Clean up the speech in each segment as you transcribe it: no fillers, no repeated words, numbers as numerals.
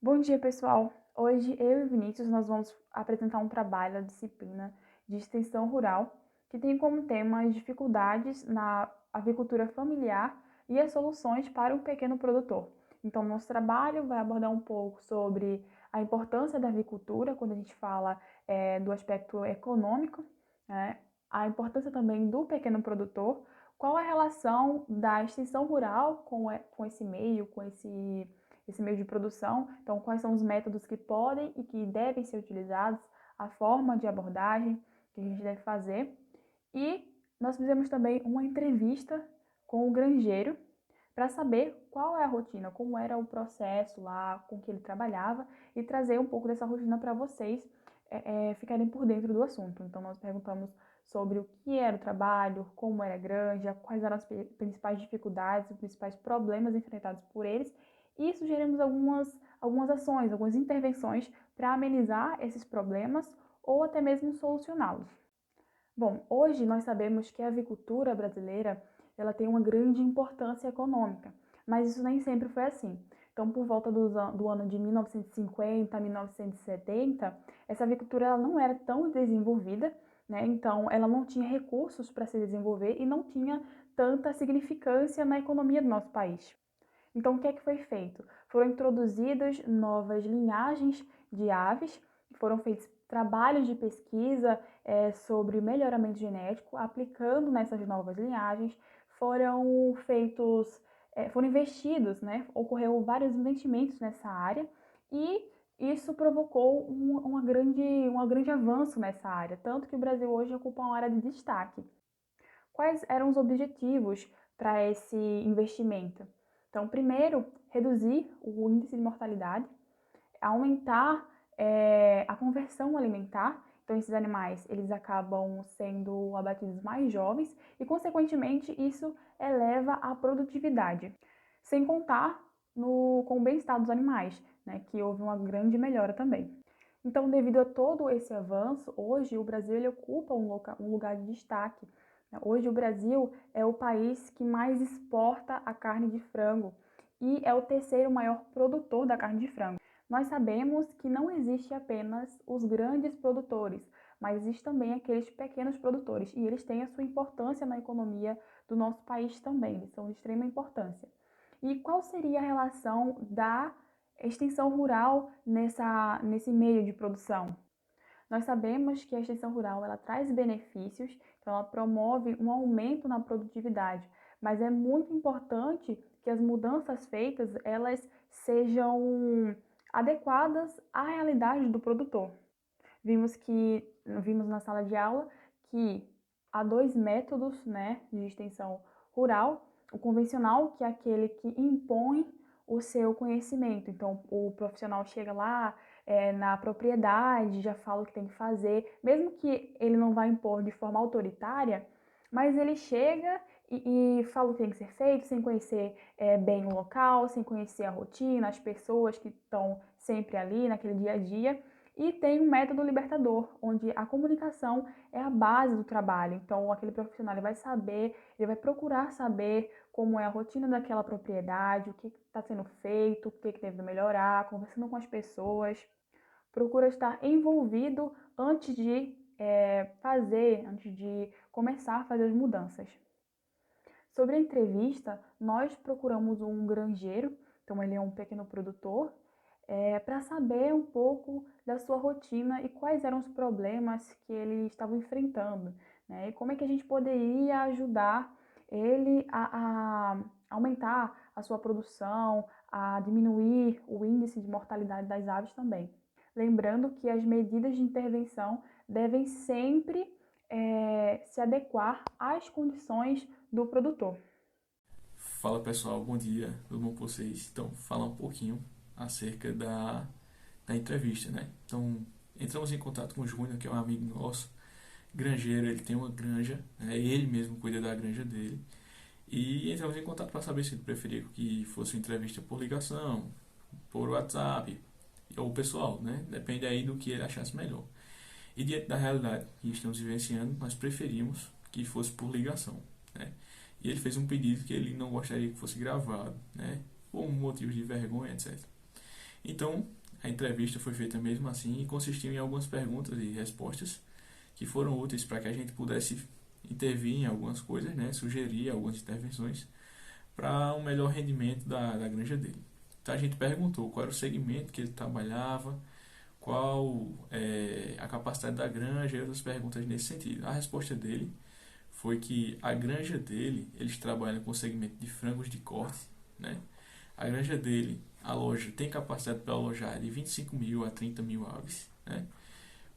Bom dia, pessoal! Hoje eu e Vinícius nós vamos apresentar um trabalho da disciplina de extensão rural que tem como tema as dificuldades na avicultura familiar e as soluções para o pequeno produtor. Então, nosso trabalho vai abordar um pouco sobre a importância da avicultura quando a gente fala do aspecto econômico, né? A importância também do pequeno produtor, qual a relação da extensão rural com esse meio, com esse meio de produção. Então, quais são os métodos que podem e que devem ser utilizados, a forma de abordagem que a gente deve fazer. E nós fizemos também uma entrevista com o granjeiro para saber qual é a rotina, como era o processo lá com que ele trabalhava e trazer um pouco dessa rotina para vocês ficarem por dentro do assunto. Então, nós perguntamos sobre o que era o trabalho, como era a granja, quais eram as principais dificuldades, os principais problemas enfrentados por eles e sugerimos algumas ações, algumas intervenções para amenizar esses problemas ou até mesmo solucioná-los. Bom, hoje nós sabemos que a avicultura brasileira ela tem uma grande importância econômica, mas isso nem sempre foi assim. Então, por volta do ano de 1950, 1970, essa avicultura ela não era tão desenvolvida, né? Então, ela não tinha recursos para se desenvolver e não tinha tanta significância na economia do nosso país. Então, o que é que foi feito? Foram introduzidas novas linhagens de aves, foram feitos trabalhos de pesquisa sobre melhoramento genético, aplicando nessas novas linhagens, foram feitos, foram investidos, né? Ocorreu vários investimentos nessa área e isso provocou um grande avanço nessa área, tanto que o Brasil hoje ocupa uma área de destaque. Quais eram os objetivos para esse investimento? Então, primeiro, reduzir o índice de mortalidade, aumentar a conversão alimentar. Então, esses animais eles acabam sendo abatidos mais jovens e, consequentemente, isso eleva a produtividade. Sem contar com o bem-estar dos animais, né, que houve uma grande melhora também. Então, devido a todo esse avanço, hoje o Brasil ele ocupa um lugar de destaque. Hoje o Brasil é o país que mais exporta a carne de frango e é o terceiro maior produtor da carne de frango. Nós sabemos que não existe apenas os grandes produtores, mas existe também aqueles pequenos produtores e eles têm a sua importância na economia do nosso país também, eles são de extrema importância. E qual seria a relação da extensão rural nesse meio de produção? Nós sabemos que a extensão rural ela traz benefícios, então ela promove um aumento na produtividade, mas é muito importante que as mudanças feitas elas sejam adequadas à realidade do produtor. Vimos na sala de aula que há dois métodos, né, de extensão rural. O convencional, que é aquele que impõe o seu conhecimento. Então, o profissional chega lá na propriedade, já fala o que tem que fazer, mesmo que ele não vá impor de forma autoritária, mas ele chega e fala o que tem que ser feito, sem conhecer bem o local, sem conhecer a rotina, as pessoas que estão sempre ali naquele dia a dia. E tem um método libertador, onde a comunicação é a base do trabalho. Então, aquele profissional ele vai saber, ele vai procurar saber como é a rotina daquela propriedade, o que está sendo feito, o que deve melhorar, conversando com as pessoas. Procura estar envolvido antes de antes de começar a fazer as mudanças. Sobre a entrevista, nós procuramos um granjeiro, então ele é um pequeno produtor, para saber um pouco da sua rotina e quais eram os problemas que ele estava enfrentando, né? E como é que a gente poderia ajudar ele a aumentar a sua produção, a diminuir o índice de mortalidade das aves também. Lembrando que as medidas de intervenção devem sempre se adequar às condições do produtor. Fala pessoal, bom dia, tudo bom com vocês? Então, falar um pouquinho acerca da entrevista, né? Então, entramos em contato com o Júnior, que é um amigo nosso, granjeiro, ele tem uma granja, né? Ele mesmo cuida da granja dele. E entramos em contato para saber se ele preferia que fosse uma entrevista por ligação, por WhatsApp, ou pessoal, né? Depende aí do que ele achasse melhor. E diante da realidade que estamos vivenciando, nós preferimos que fosse por ligação, né? E ele fez um pedido que ele não gostaria que fosse gravado, né? Por motivos de vergonha, etc. Então, a entrevista foi feita mesmo assim e consistiu em algumas perguntas e respostas que foram úteis para que a gente pudesse intervir em algumas coisas, né, sugerir algumas intervenções para um melhor rendimento da granja dele. Então a gente perguntou qual era o segmento que ele trabalhava, qual a capacidade da granja e outras perguntas nesse sentido. A resposta dele foi que a granja dele, eles trabalham com o segmento de frangos de corte, né? A granja dele, a loja, tem capacidade para alojar de 25 mil a 30 mil aves, né?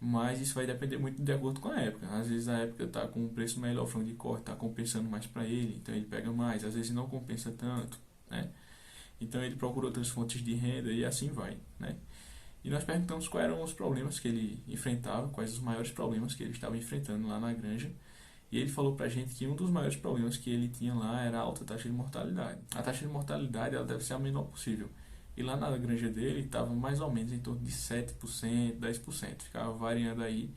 Mas isso vai depender muito de acordo com a época. Às vezes a época está com um preço melhor, o frango de corte está compensando mais para ele, então ele pega mais. Às vezes não compensa tanto, né? Então ele procura outras fontes de renda e assim vai, né? E nós perguntamos quais eram os problemas que ele enfrentava, quais os maiores problemas que ele estava enfrentando lá na granja. E ele falou pra gente que um dos maiores problemas que ele tinha lá era a alta taxa de mortalidade. A taxa de mortalidade ela deve ser a menor possível. E lá na granja dele estava mais ou menos em torno de 7%, 10%. Ficava variando aí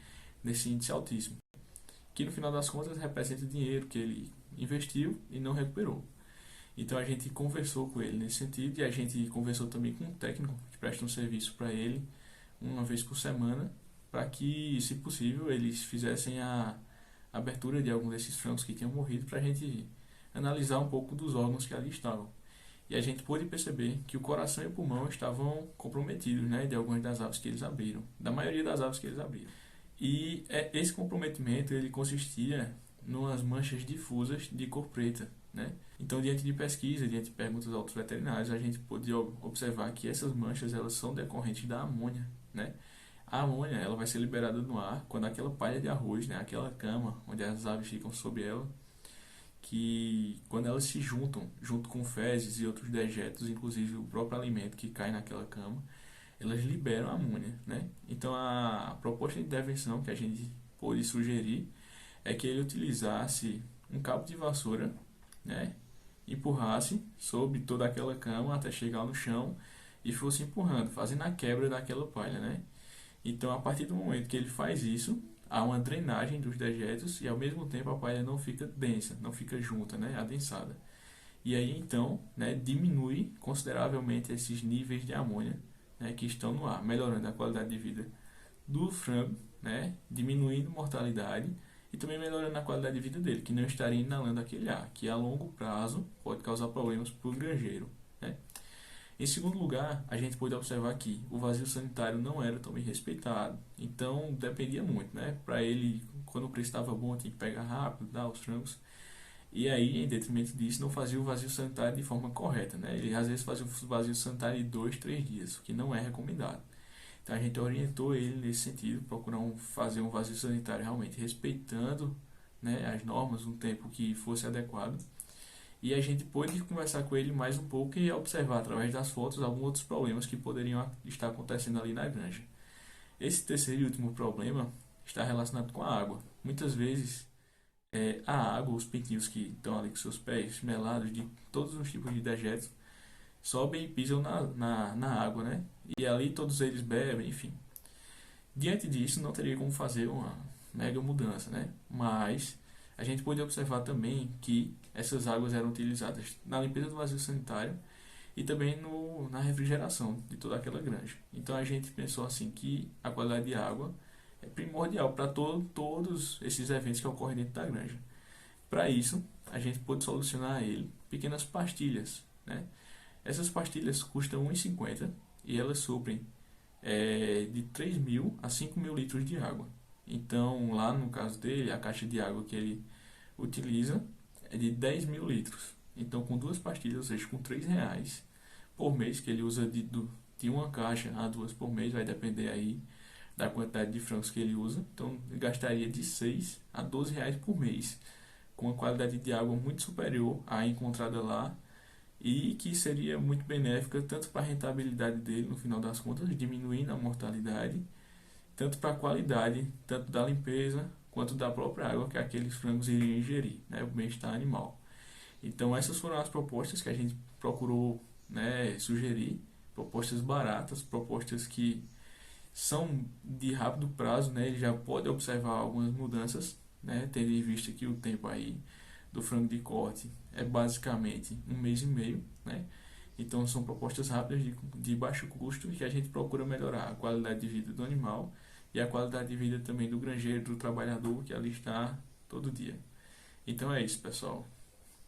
nesse índice altíssimo. Que no final das contas representa dinheiro que ele investiu e não recuperou. Então a gente conversou com ele nesse sentido e a gente conversou também com um técnico que presta um serviço para ele uma vez por semana, para que, se possível, eles fizessem a abertura de algum desses frangos que tinham morrido para a gente analisar um pouco dos órgãos que ali estavam. E a gente pôde perceber que o coração e o pulmão estavam comprometidos, né, de algumas das aves que eles abriram, da maioria das aves que eles abriram. E esse comprometimento ele consistia numas manchas difusas de cor preta, né? Então, diante de pesquisa, diante de perguntas aos veterinários, a gente pôde observar que essas manchas elas são decorrentes da amônia, né? A amônia ela vai ser liberada no ar quando aquela palha de arroz, né, aquela cama onde as aves ficam sob ela, que quando elas se juntam, junto com fezes e outros dejetos, inclusive o próprio alimento que cai naquela cama, elas liberam a amônia, né? Então a proposta de intervenção que a gente pôde sugerir é que ele utilizasse um cabo de vassoura, né? Empurrasse sobre toda aquela cama até chegar no chão e fosse empurrando, fazendo a quebra daquela palha, né? Então, a partir do momento que ele faz isso, há uma drenagem dos dejetos e ao mesmo tempo a palha não fica densa, não fica junta, né, adensada. E aí então, né, diminui consideravelmente esses níveis de amônia, né, que estão no ar, melhorando a qualidade de vida do frango, né, diminuindo a mortalidade e também melhorando a qualidade de vida dele, que não estaria inalando aquele ar, que a longo prazo pode causar problemas para o granjeiro, né. Em segundo lugar, a gente pode observar que o vazio sanitário não era tão bem respeitado, então dependia muito, né? Para ele, quando o preço estava bom, tinha que pegar rápido, dar os frangos, e aí, em detrimento disso, não fazia o vazio sanitário de forma correta, né? Ele às vezes fazia o vazio sanitário de 2, 3 dias, o que não é recomendado. Então a gente orientou ele nesse sentido, procurar fazer um vazio sanitário realmente respeitando, né, as normas, um tempo que fosse adequado. E a gente pôde conversar com ele mais um pouco e observar através das fotos alguns outros problemas que poderiam estar acontecendo ali na granja. Esse terceiro e último problema está relacionado com a água. Muitas vezes a água, os pintinhos que estão ali com seus pés melados de todos os tipos de dejetos, sobem e pisam na água, né? E ali todos eles bebem, enfim. Diante disso, não teria como fazer uma mega mudança, né? Mas a gente pôde observar também que essas águas eram utilizadas na limpeza do vazio sanitário e também na refrigeração de toda aquela granja. Então a gente pensou assim que a qualidade de água é primordial para todos esses eventos que ocorrem dentro da granja. Para isso, a gente pôde solucionar ele pequenas pastilhas, né? Essas pastilhas custam R$ 1,50 e elas suprem de 3.000 a 5.000 litros de água. Então, lá no caso dele, a caixa de água que ele utiliza é de 10.000 litros. Então, com duas pastilhas, ou seja, com R$ 3 por mês, que ele usa de uma caixa a duas por mês, vai depender aí da quantidade de frangos que ele usa. Então, ele gastaria de 6 a 12 reais por mês, com uma qualidade de água muito superior à encontrada lá e que seria muito benéfica tanto para a rentabilidade dele no final das contas, diminuindo a mortalidade, tanto para a qualidade, tanto da limpeza quanto da própria água que aqueles frangos iriam ingerir, né, o bem-estar animal. Então essas foram as propostas que a gente procurou, né, sugerir, propostas baratas, propostas que são de rápido prazo, né, ele já pode observar algumas mudanças, né, tendo em vista que o tempo aí do frango de corte é basicamente 1 mês e meio, né? Então são propostas rápidas de baixo custo e que a gente procura melhorar a qualidade de vida do animal e a qualidade de vida também do granjeiro, do trabalhador que ali está todo dia. Então é isso, pessoal.